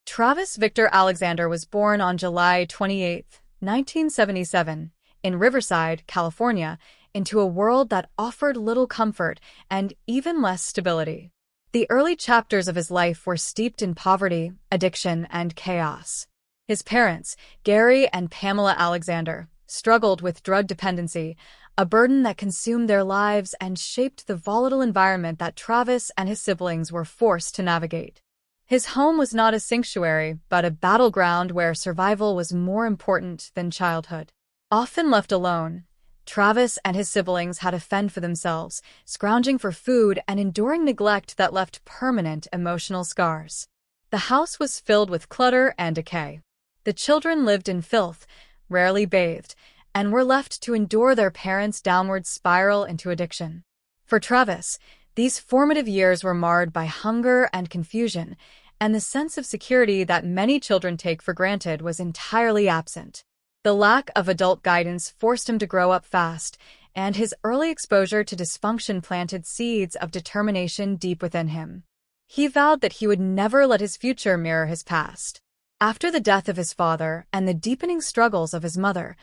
Travis Victor Alexander was born on July 28, 1977, in Riverside, California, into a world that offered little comfort and even less stability. The early chapters of his life were steeped in poverty, addiction, and chaos. His parents, Gary and Pamela Alexander, struggled with drug dependency, a burden that consumed their lives and shaped the volatile environment that Travis and his siblings were forced to navigate. His home was not a sanctuary, but a battleground where survival was more important than childhood. Often left alone, Travis and his siblings had to fend for themselves, scrounging for food and enduring neglect that left permanent emotional scars. The house was filled with clutter and decay. The children lived in filth, rarely bathed, and were left to endure their parents' downward spiral into addiction. For Travis, these formative years were marred by hunger and confusion, and the sense of security that many children take for granted was entirely absent. The lack of adult guidance forced him to grow up fast, and his early exposure to dysfunction planted seeds of determination deep within him. He vowed that he would never let his future mirror his past. After the death of his father and the deepening struggles of his mother,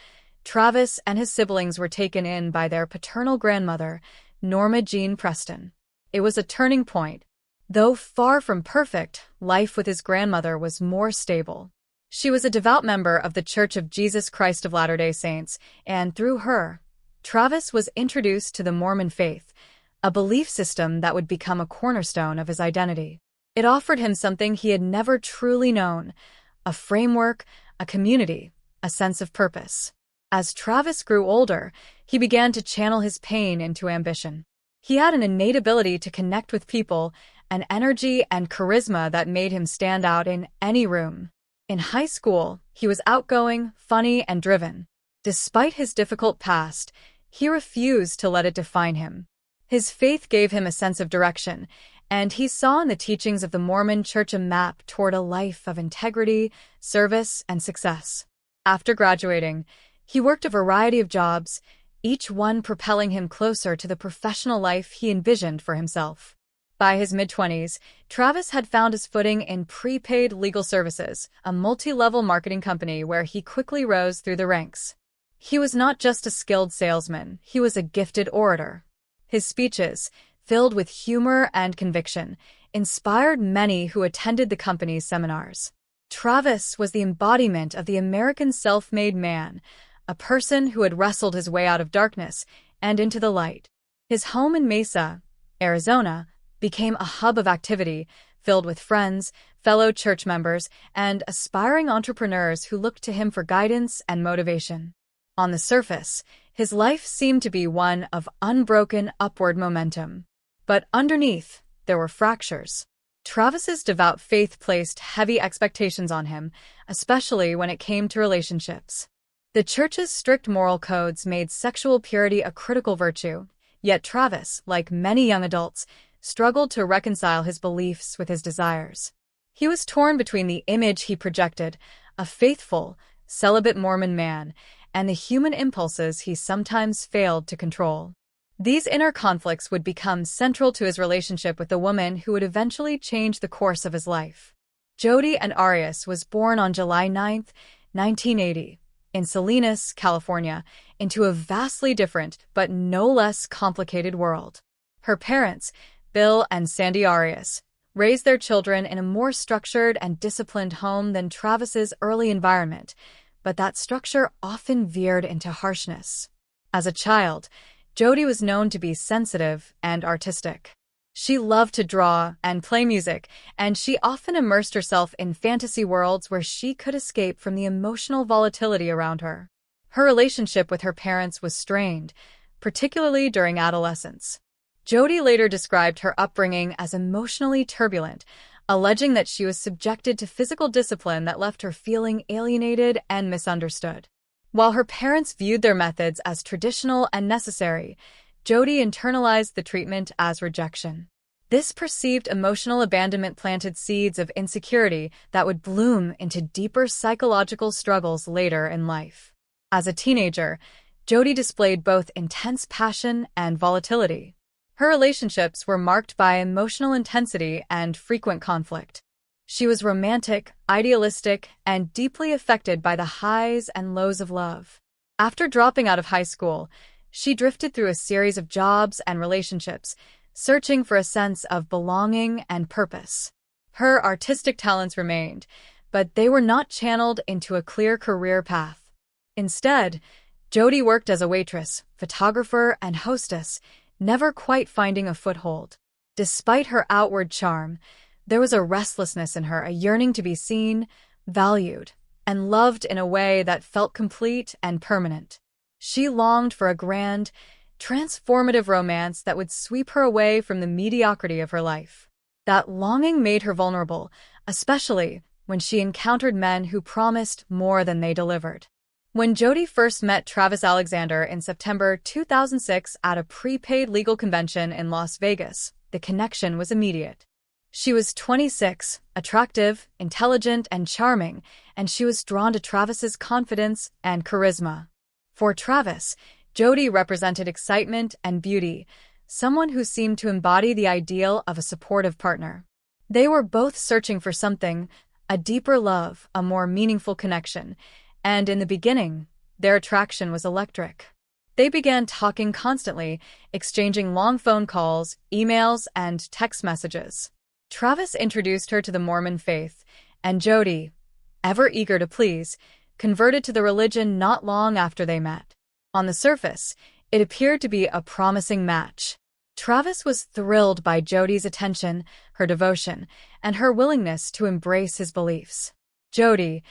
Travis and his siblings were taken in by their paternal grandmother, Norma Jean Preston. It was a turning point. Though far from perfect, life with his grandmother was more stable. She was a devout member of the Church of Jesus Christ of Latter-day Saints, and through her, Travis was introduced to the Mormon faith, a belief system that would become a cornerstone of his identity. It offered him something he had never truly known: a framework, a community, a sense of purpose. As Travis grew older, he began to channel his pain into ambition. He had an innate ability to connect with people, an energy and charisma that made him stand out in any room. In high school, he was outgoing, funny, and driven. Despite his difficult past, he refused to let it define him. His faith gave him a sense of direction, and he saw in the teachings of the Mormon Church a map toward a life of integrity, service, and success. After graduating, he worked a variety of jobs, each one propelling him closer to the professional life he envisioned for himself. By his mid-20s, Travis had found his footing in Prepaid Legal Services, a multi-level marketing company where he quickly rose through the ranks. He was not just a skilled salesman, he was a gifted orator. His speeches, filled with humor and conviction, inspired many who attended the company's seminars. Travis was the embodiment of the American self-made man, a person who had wrestled his way out of darkness and into the light. His home in Mesa, Arizona, became a hub of activity, filled with friends, fellow church members, and aspiring entrepreneurs who looked to him for guidance and motivation. On the surface, his life seemed to be one of unbroken upward momentum. But underneath, there were fractures. Travis's devout faith placed heavy expectations on him, especially when it came to relationships. The church's strict moral codes made sexual purity a critical virtue, yet Travis, like many young adults, struggled to reconcile his beliefs with his desires. He was torn between the image he projected, a faithful, celibate Mormon man, and the human impulses he sometimes failed to control. These inner conflicts would become central to his relationship with the woman who would eventually change the course of his life. Jodi Arias was born on July 9, 1980, in Salinas, California, into a vastly different but no less complicated world. Her parents, Bill and Sandy Arias, raised their children in a more structured and disciplined home than Travis's early environment, but that structure often veered into harshness. As a child, Jodi was known to be sensitive and artistic. She loved to draw and play music, and she often immersed herself in fantasy worlds where she could escape from the emotional volatility around her. Her relationship with her parents was strained, particularly during adolescence. Jodi later described her upbringing as emotionally turbulent, alleging that she was subjected to physical discipline that left her feeling alienated and misunderstood. While her parents viewed their methods as traditional and necessary, Jodi internalized the treatment as rejection. This perceived emotional abandonment planted seeds of insecurity that would bloom into deeper psychological struggles later in life. As a teenager, Jodi displayed both intense passion and volatility. Her relationships were marked by emotional intensity and frequent conflict. She was romantic, idealistic, and deeply affected by the highs and lows of love. After dropping out of high school, she drifted through a series of jobs and relationships, searching for a sense of belonging and purpose. Her artistic talents remained, but they were not channeled into a clear career path. Instead, Jodi worked as a waitress, photographer, and hostess, never quite finding a foothold. Despite her outward charm, there was a restlessness in her, a yearning to be seen, valued, and loved in a way that felt complete and permanent. She longed for a grand, transformative romance that would sweep her away from the mediocrity of her life. That longing made her vulnerable, especially when she encountered men who promised more than they delivered. When Jodi first met Travis Alexander in September 2006 at a prepaid legal convention in Las Vegas, the connection was immediate. She was 26, attractive, intelligent, and charming, and she was drawn to Travis's confidence and charisma. For Travis, Jodi represented excitement and beauty, someone who seemed to embody the ideal of a supportive partner. They were both searching for something, a deeper love, a more meaningful connection, and in the beginning, their attraction was electric. They began talking constantly, exchanging long phone calls, emails, and text messages. Travis introduced her to the Mormon faith, and Jodi, ever eager to please, converted to the religion not long after they met. On the surface, it appeared to be a promising match. Travis was thrilled by Jodi's attention, her devotion, and her willingness to embrace his beliefs. Jodi,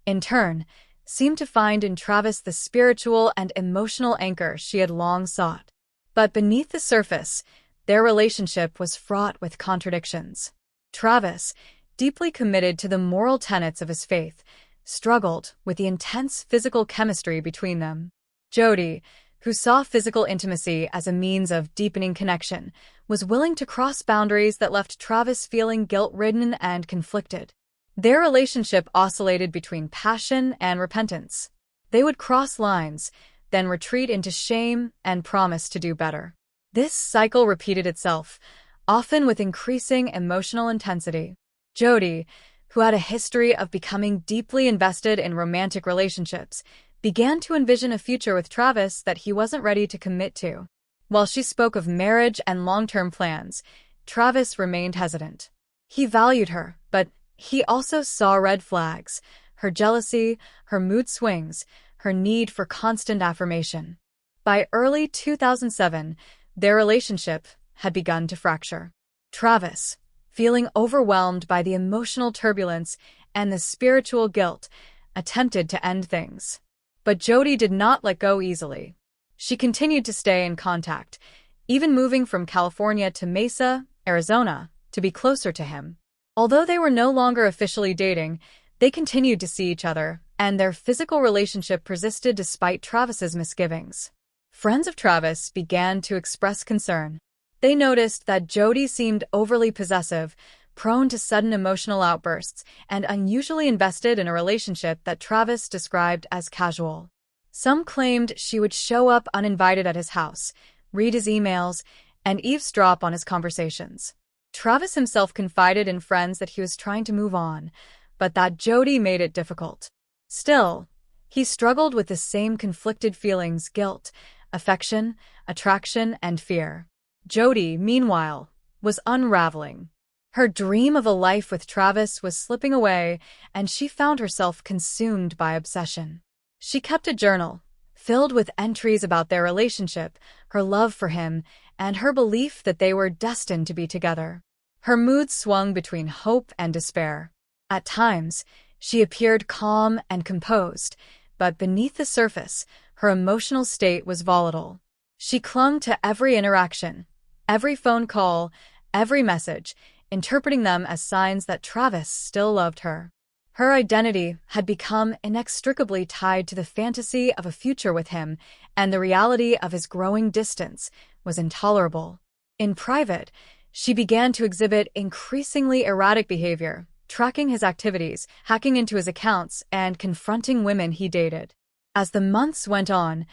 in turn, seemed to find in Travis the spiritual and emotional anchor she had long sought. But beneath the surface, their relationship was fraught with contradictions. Travis, deeply committed to the moral tenets of his faith, struggled with the intense physical chemistry between them. Jodi, who saw physical intimacy as a means of deepening connection, was willing to cross boundaries that left Travis feeling guilt-ridden and conflicted. Their relationship oscillated between passion and repentance. They would cross lines, then retreat into shame and promise to do better. This cycle repeated itself, often with increasing emotional intensity. Jodi, who had a history of becoming deeply invested in romantic relationships, began to envision a future with Travis that he wasn't ready to commit to. While she spoke of marriage and long-term plans, Travis remained hesitant. He valued her, but he also saw red flags: her jealousy, her mood swings, her need for constant affirmation. By early 2007, their relationship had begun to fracture. Travis, feeling overwhelmed by the emotional turbulence and the spiritual guilt, attempted to end things. But Jodi did not let go easily. She continued to stay in contact, even moving from California to Mesa, Arizona, to be closer to him. Although they were no longer officially dating, they continued to see each other, and their physical relationship persisted despite Travis's misgivings. Friends of Travis began to express concern. They noticed that Jodi seemed overly possessive, prone to sudden emotional outbursts, and unusually invested in a relationship that Travis described as casual. Some claimed she would show up uninvited at his house, read his emails, and eavesdrop on his conversations. Travis himself confided in friends that he was trying to move on, but that Jodi made it difficult. Still, he struggled with the same conflicted feelings: guilt, affection, attraction, and fear. Jodi, meanwhile, was unraveling. Her dream of a life with Travis was slipping away, and she found herself consumed by obsession. She kept a journal, filled with entries about their relationship, her love for him, and her belief that they were destined to be together. Her mood swung between hope and despair. At times, she appeared calm and composed, but beneath the surface, her emotional state was volatile. She clung to every interaction, every phone call, every message, interpreting them as signs that Travis still loved her. Her identity had become inextricably tied to the fantasy of a future with him, and the reality of his growing distance was intolerable. In private, she began to exhibit increasingly erratic behavior, tracking his activities, hacking into his accounts, and confronting women he dated. As the months went on,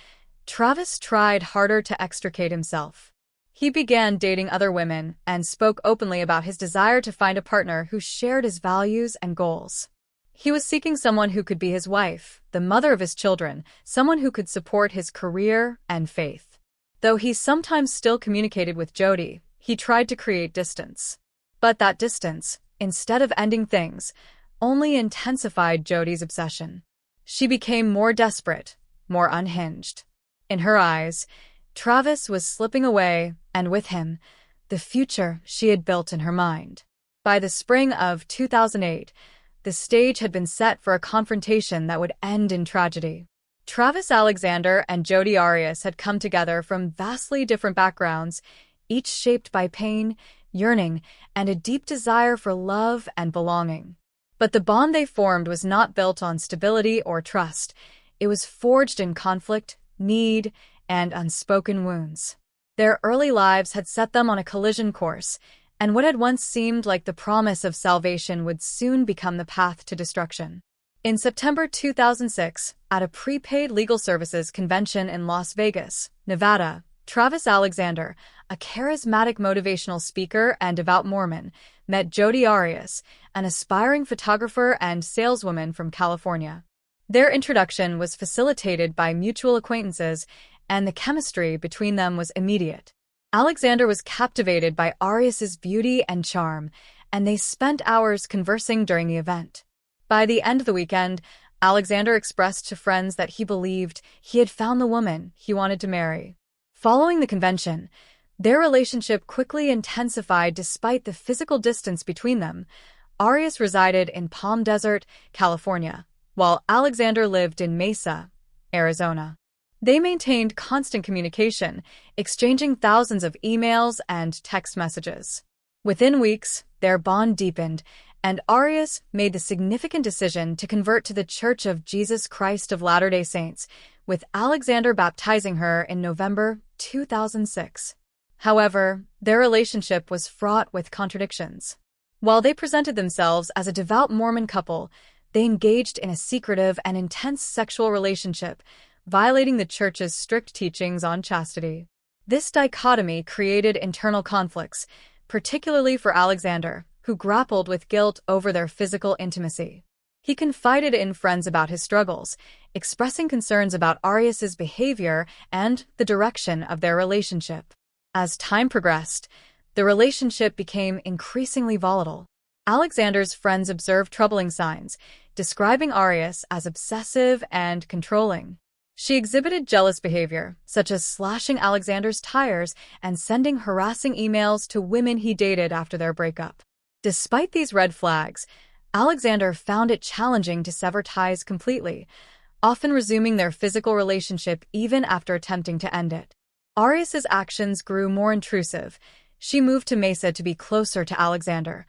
Travis tried harder to extricate himself. He began dating other women and spoke openly about his desire to find a partner who shared his values and goals. He was seeking someone who could be his wife, the mother of his children, someone who could support his career and faith. Though he sometimes still communicated with Jodi, he tried to create distance. But that distance, instead of ending things, only intensified Jodi's obsession. She became more desperate, more unhinged. In her eyes, Travis was slipping away, and with him, the future she had built in her mind. By the spring of 2008, the stage had been set for a confrontation that would end in tragedy. Travis Alexander and Jodi Arias had come together from vastly different backgrounds, each shaped by pain, yearning, and a deep desire for love and belonging. But the bond they formed was not built on stability or trust. It was forged in conflict, need, and unspoken wounds. Their early lives had set them on a collision course, and what had once seemed like the promise of salvation would soon become the path to destruction. In September 2006, at a prepaid legal services convention in Las Vegas, Nevada, Travis Alexander, a charismatic motivational speaker and devout Mormon, met Jodi Arias, an aspiring photographer and saleswoman from California. Their introduction was facilitated by mutual acquaintances, and the chemistry between them was immediate. Alexander was captivated by Arias's beauty and charm, and they spent hours conversing during the event. By the end of the weekend, Alexander expressed to friends that he believed he had found the woman he wanted to marry. Following the convention, their relationship quickly intensified despite the physical distance between them. Arias resided in Palm Desert, California, while Alexander lived in Mesa, Arizona. They maintained constant communication, exchanging thousands of emails and text messages. Within weeks, their bond deepened, and Arias made the significant decision to convert to the Church of Jesus Christ of Latter-day Saints, with Alexander baptizing her in November 2006. However, their relationship was fraught with contradictions. While they presented themselves as a devout Mormon couple, they engaged in a secretive and intense sexual relationship, violating the Church's strict teachings on chastity. This dichotomy created internal conflicts, particularly for Alexander, who grappled with guilt over their physical intimacy. He confided in friends about his struggles, expressing concerns about Arias's behavior and the direction of their relationship. As time progressed, the relationship became increasingly volatile. Alexander's friends observed troubling signs, describing Arias as obsessive and controlling. She exhibited jealous behavior, such as slashing Alexander's tires and sending harassing emails to women he dated after their breakup. Despite these red flags, Alexander found it challenging to sever ties completely, often resuming their physical relationship even after attempting to end it. Arias's actions grew more intrusive. She moved to Mesa to be closer to Alexander,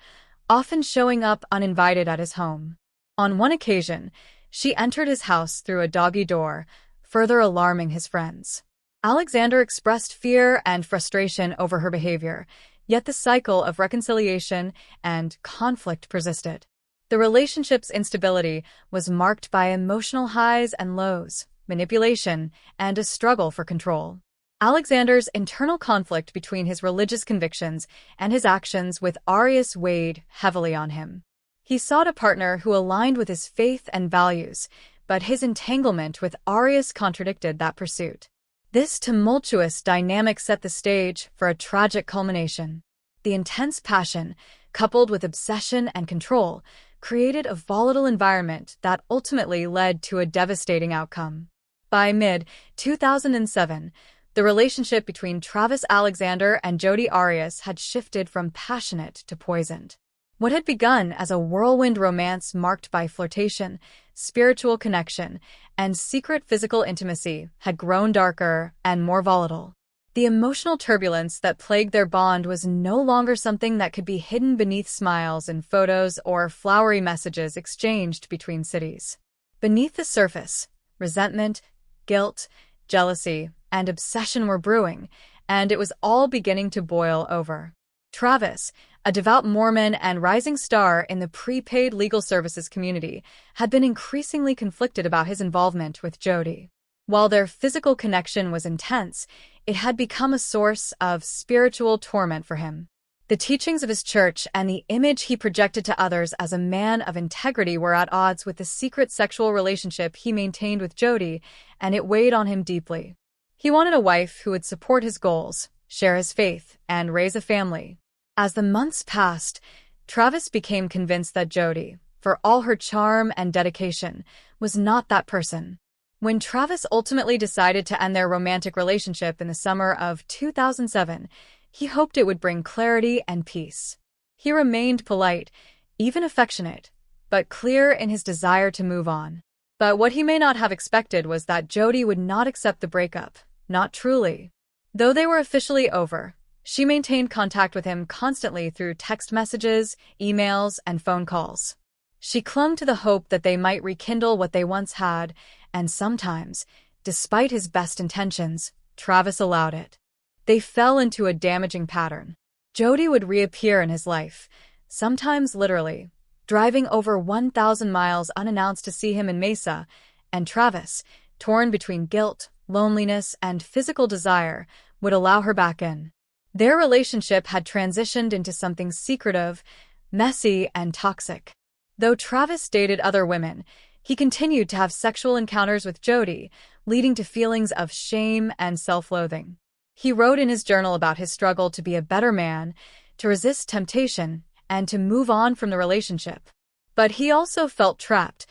often showing up uninvited at his home. On one occasion, she entered his house through a doggy door, further alarming his friends. Alexander expressed fear and frustration over her behavior, yet the cycle of reconciliation and conflict persisted. The relationship's instability was marked by emotional highs and lows, manipulation, and a struggle for control. Alexander's internal conflict between his religious convictions and his actions with Arias weighed heavily on him. He sought a partner who aligned with his faith and values, but his entanglement with Arias contradicted that pursuit. This tumultuous dynamic set the stage for a tragic culmination. The intense passion, coupled with obsession and control, created a volatile environment that ultimately led to a devastating outcome. By mid-2007, the relationship between Travis Alexander and Jodi Arias had shifted from passionate to poisoned. What had begun as a whirlwind romance marked by flirtation, spiritual connection, and secret physical intimacy had grown darker and more volatile. The emotional turbulence that plagued their bond was no longer something that could be hidden beneath smiles in photos or flowery messages exchanged between cities. Beneath the surface, resentment, guilt, jealousy, and obsession were brewing, and it was all beginning to boil over. Travis, a devout Mormon and rising star in the prepaid legal services community, had been increasingly conflicted about his involvement with Jodi. While their physical connection was intense, it had become a source of spiritual torment for him. The teachings of his church and the image he projected to others as a man of integrity were at odds with the secret sexual relationship he maintained with Jodi, and it weighed on him deeply. He wanted a wife who would support his goals, share his faith, and raise a family. As the months passed, Travis became convinced that Jodi, for all her charm and dedication, was not that person. When Travis ultimately decided to end their romantic relationship in the summer of 2007, he hoped it would bring clarity and peace. He remained polite, even affectionate, but clear in his desire to move on. But what he may not have expected was that Jodi would not accept the breakup, not truly. Though they were officially over, she maintained contact with him constantly through text messages, emails, and phone calls. She clung to the hope that they might rekindle what they once had, and sometimes, despite his best intentions, Travis allowed it. They fell into a damaging pattern. Jodi would reappear in his life, sometimes literally, driving over 1,000 miles unannounced to see him in Mesa, and Travis, torn between guilt, loneliness, and physical desire, would allow her back in. Their relationship had transitioned into something secretive, messy, and toxic. Though Travis dated other women, he continued to have sexual encounters with Jodi, leading to feelings of shame and self-loathing. He wrote in his journal about his struggle to be a better man, to resist temptation, and to move on from the relationship. But he also felt trapped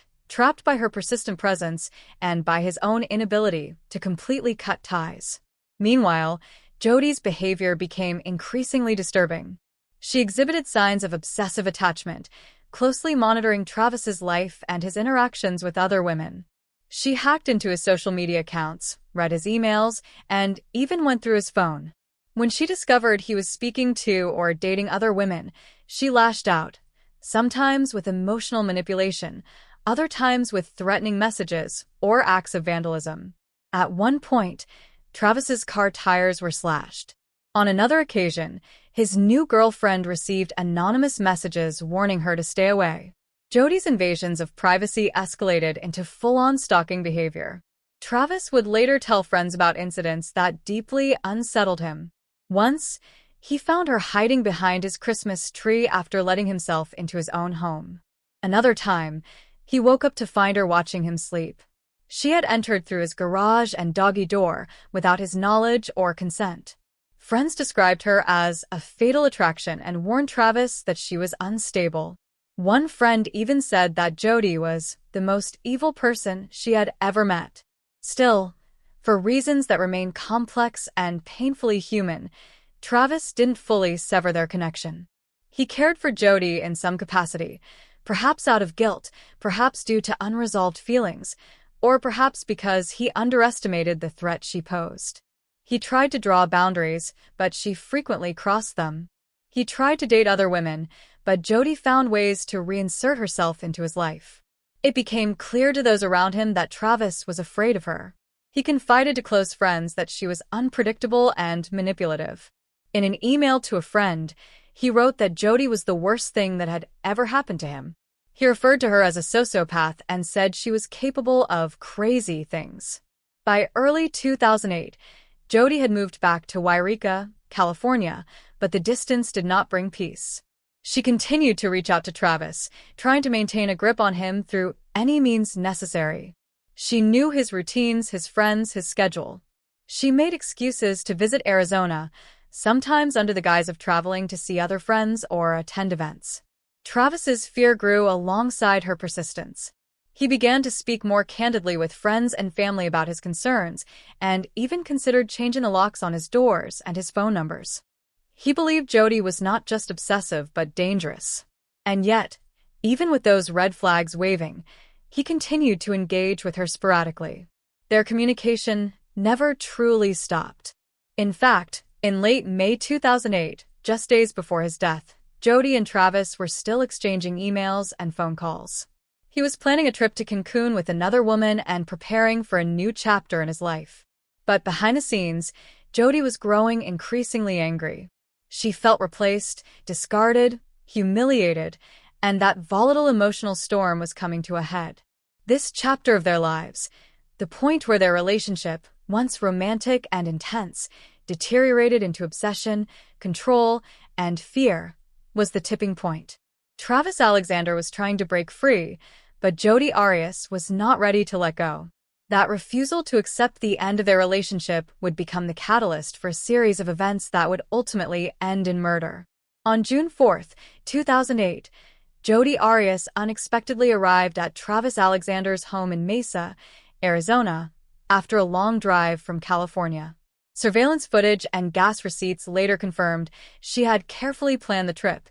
by her persistent presence and by his own inability to completely cut ties. Meanwhile, Jodi's behavior became increasingly disturbing. She exhibited signs of obsessive attachment, closely monitoring Travis's life and his interactions with other women. She hacked into his social media accounts, read his emails, and even went through his phone. When she discovered he was speaking to or dating other women, she lashed out, sometimes with emotional manipulation, other times with threatening messages or acts of vandalism. At one point, Travis's car tires were slashed. On another occasion, his new girlfriend received anonymous messages warning her to stay away. Jodi's invasions of privacy escalated into full-on stalking behavior. Travis would later tell friends about incidents that deeply unsettled him. Once, he found her hiding behind his Christmas tree after letting himself into his own home. Another time, he woke up to find her watching him sleep. She had entered through his garage and doggy door without his knowledge or consent. Friends described her as a fatal attraction and warned Travis that she was unstable. One friend even said that Jodi was the most evil person she had ever met. Still, for reasons that remain complex and painfully human, Travis didn't fully sever their connection. He cared for Jodi in some capacity, perhaps out of guilt, perhaps due to unresolved feelings, or perhaps because he underestimated the threat she posed. He tried to draw boundaries, but she frequently crossed them. He tried to date other women, but Jodi found ways to reinsert herself into his life. It became clear to those around him that Travis was afraid of her. He confided to close friends that she was unpredictable and manipulative. In an email to a friend, he wrote that Jodi was the worst thing that had ever happened to him. He referred to her as a sociopath and said she was capable of crazy things. By early 2008, Jodi had moved back to Wairika, California, but the distance did not bring peace. She continued to reach out to Travis, trying to maintain a grip on him through any means necessary. She knew his routines, his friends, his schedule. She made excuses to visit Arizona, sometimes under the guise of traveling to see other friends or attend events. Travis's fear grew alongside her persistence. He began to speak more candidly with friends and family about his concerns, and even considered changing the locks on his doors and his phone numbers. He believed Jodi was not just obsessive but dangerous. And yet, even with those red flags waving, he continued to engage with her sporadically. Their communication never truly stopped. In fact, in late May 2008, just days before his death, Jodi and Travis were still exchanging emails and phone calls. He was planning a trip to Cancun with another woman and preparing for a new chapter in his life. But behind the scenes, Jodi was growing increasingly angry. She felt replaced, discarded, humiliated, and that volatile emotional storm was coming to a head. This chapter of their lives, the point where their relationship, once romantic and intense, deteriorated into obsession, control, and fear, was the tipping point. Travis Alexander was trying to break free, but Jodi Arias was not ready to let go. That refusal to accept the end of their relationship would become the catalyst for a series of events that would ultimately end in murder. On June 4, 2008, Jodi Arias unexpectedly arrived at Travis Alexander's home in Mesa, Arizona, after a long drive from California. Surveillance footage and gas receipts later confirmed she had carefully planned the trip,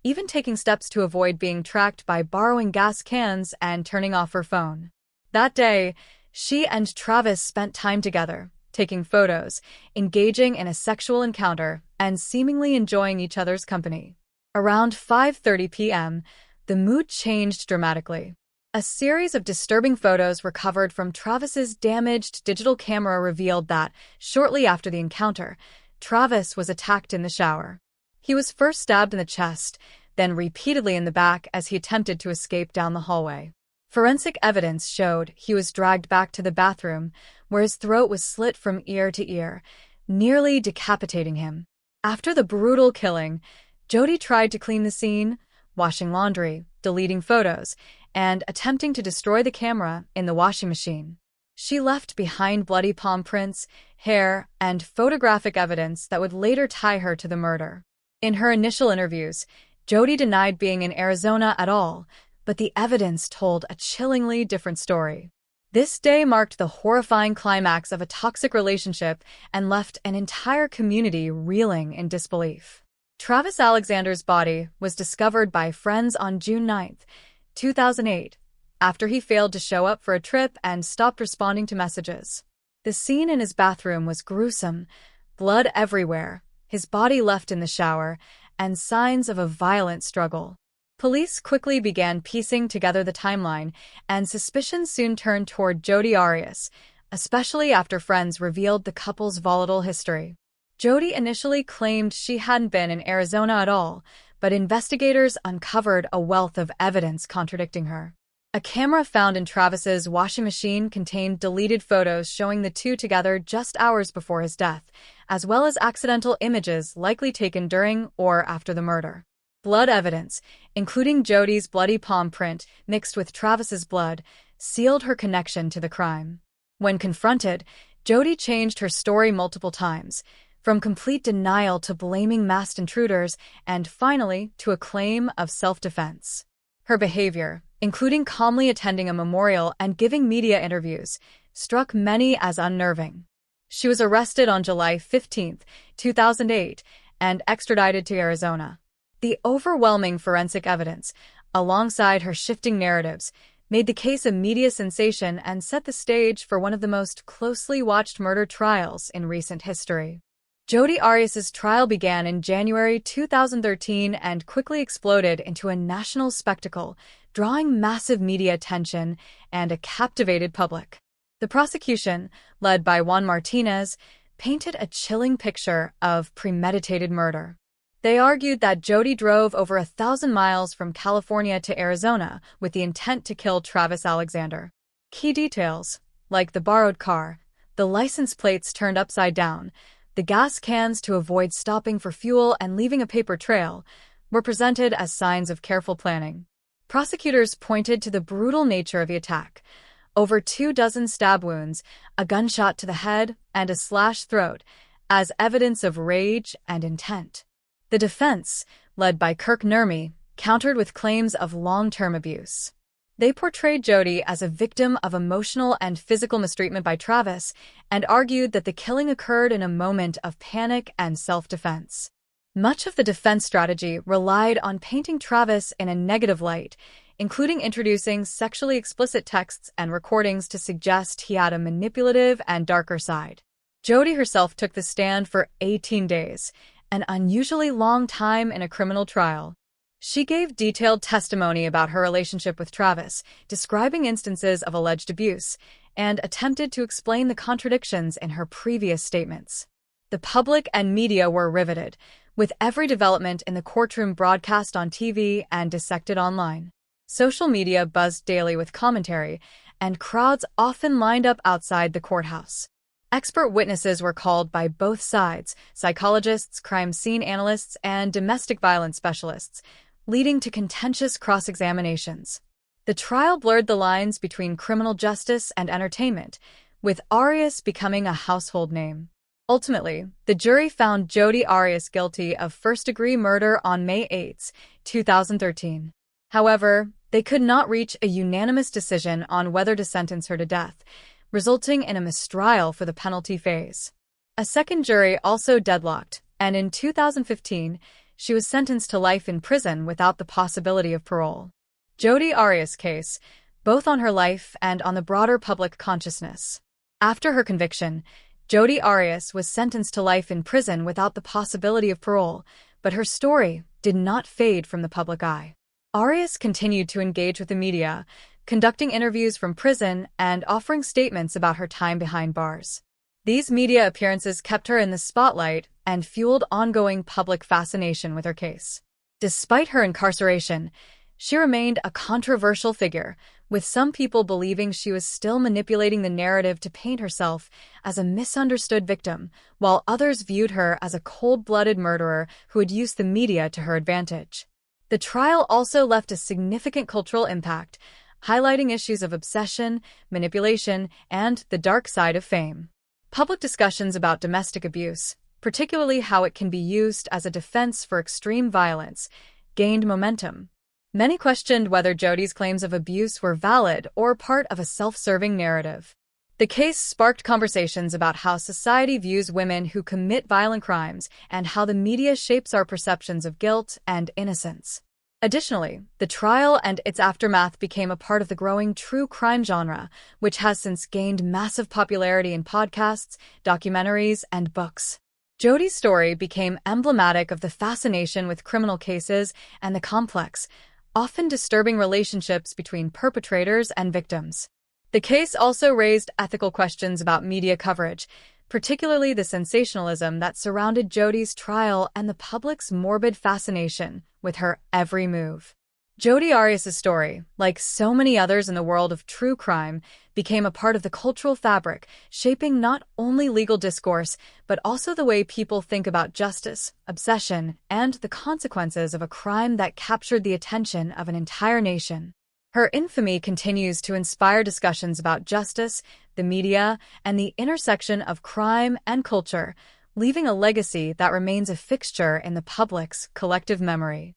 even taking steps to avoid being tracked by borrowing gas cans and turning off her phone. That day, she and Travis spent time together, taking photos, engaging in a sexual encounter, and seemingly enjoying each other's company. Around 5:30 p.m., the mood changed dramatically. A series of disturbing photos recovered from Travis's damaged digital camera revealed that, shortly after the encounter, Travis was attacked in the shower. He was first stabbed in the chest, then repeatedly in the back as he attempted to escape down the hallway. Forensic evidence showed he was dragged back to the bathroom, where his throat was slit from ear to ear, nearly decapitating him. After the brutal killing, Jodi tried to clean the scene, washing laundry, deleting photos, and attempting to destroy the camera in the washing machine. She left behind bloody palm prints, hair, and photographic evidence that would later tie her to the murder. In her initial interviews, Jodi denied being in Arizona at all, but the evidence told a chillingly different story. This day marked the horrifying climax of a toxic relationship and left an entire community reeling in disbelief. Travis Alexander's body was discovered by friends on June 9, 2008, after he failed to show up for a trip and stopped responding to messages. The scene in his bathroom was gruesome, blood everywhere, his body left in the shower, and signs of a violent struggle. Police quickly began piecing together the timeline, and suspicion soon turned toward Jodi Arias, especially after friends revealed the couple's volatile history. Jodi initially claimed she hadn't been in Arizona at all, but investigators uncovered a wealth of evidence contradicting her. A camera found in Travis's washing machine contained deleted photos showing the two together just hours before his death, as well as accidental images likely taken during or after the murder. Blood evidence, including Jodi's bloody palm print mixed with Travis's blood, sealed her connection to the crime. When confronted, Jodi changed her story multiple times, from complete denial to blaming masked intruders, and finally to a claim of self-defense. Her behavior, including calmly attending a memorial and giving media interviews, struck many as unnerving. She was arrested on July 15, 2008, and extradited to Arizona. The overwhelming forensic evidence, alongside her shifting narratives, made the case a media sensation and set the stage for one of the most closely watched murder trials in recent history. Jodi Arias's trial began in January 2013 and quickly exploded into a national spectacle, drawing massive media attention and a captivated public. The prosecution, led by Juan Martinez, painted a chilling picture of premeditated murder. They argued that Jodi drove over 1,000 miles from California to Arizona with the intent to kill Travis Alexander. Key details, like the borrowed car, the license plates turned upside down, the gas cans to avoid stopping for fuel and leaving a paper trail, were presented as signs of careful planning. Prosecutors pointed to the brutal nature of the attack: over 24 stab wounds, a gunshot to the head, and a slashed throat, as evidence of rage and intent. The defense, led by Kirk Nurmi, countered with claims of long-term abuse. They portrayed Jodi as a victim of emotional and physical mistreatment by Travis and argued that the killing occurred in a moment of panic and self-defense. Much of the defense strategy relied on painting Travis in a negative light, including introducing sexually explicit texts and recordings to suggest he had a manipulative and darker side. Jodi herself took the stand for 18 days, an unusually long time in a criminal trial. She gave detailed testimony about her relationship with Travis, describing instances of alleged abuse, and attempted to explain the contradictions in her previous statements. The public and media were riveted, with every development in the courtroom broadcast on TV and dissected online. Social media buzzed daily with commentary, and crowds often lined up outside the courthouse. Expert witnesses were called by both sides, psychologists, crime scene analysts, and domestic violence specialists, leading to contentious cross-examinations. The trial blurred the lines between criminal justice and entertainment, with Arias becoming a household name. Ultimately, the jury found Jodi Arias guilty of first-degree murder on May 8, 2013. However, they could not reach a unanimous decision on whether to sentence her to death, resulting in a mistrial for the penalty phase. A second jury also deadlocked, and in 2015, she was sentenced to life in prison without the possibility of parole. Jodi Arias' case, both on her life and on the broader public consciousness. After her conviction, Jodi Arias was sentenced to life in prison without the possibility of parole, but her story did not fade from the public eye. Arias continued to engage with the media, conducting interviews from prison and offering statements about her time behind bars. These media appearances kept her in the spotlight and fueled ongoing public fascination with her case. Despite her incarceration, she remained a controversial figure, with some people believing she was still manipulating the narrative to paint herself as a misunderstood victim, while others viewed her as a cold-blooded murderer who had used the media to her advantage. The trial also left a significant cultural impact, highlighting issues of obsession, manipulation, and the dark side of fame. Public discussions about domestic abuse, particularly how it can be used as a defense for extreme violence, gained momentum. Many questioned whether Jodi's claims of abuse were valid or part of a self-serving narrative. The case sparked conversations about how society views women who commit violent crimes and how the media shapes our perceptions of guilt and innocence. Additionally, the trial and its aftermath became a part of the growing true crime genre, which has since gained massive popularity in podcasts, documentaries, and books. Jodi's story became emblematic of the fascination with criminal cases and the complex, often disturbing relationships between perpetrators and victims. The case also raised ethical questions about media coverage, particularly the sensationalism that surrounded Jodi's trial and the public's morbid fascination with her every move. Jodi Arias' story, like so many others in the world of true crime, became a part of the cultural fabric, shaping not only legal discourse, but also the way people think about justice, obsession, and the consequences of a crime that captured the attention of an entire nation. Her infamy continues to inspire discussions about justice, the media, and the intersection of crime and culture, leaving a legacy that remains a fixture in the public's collective memory.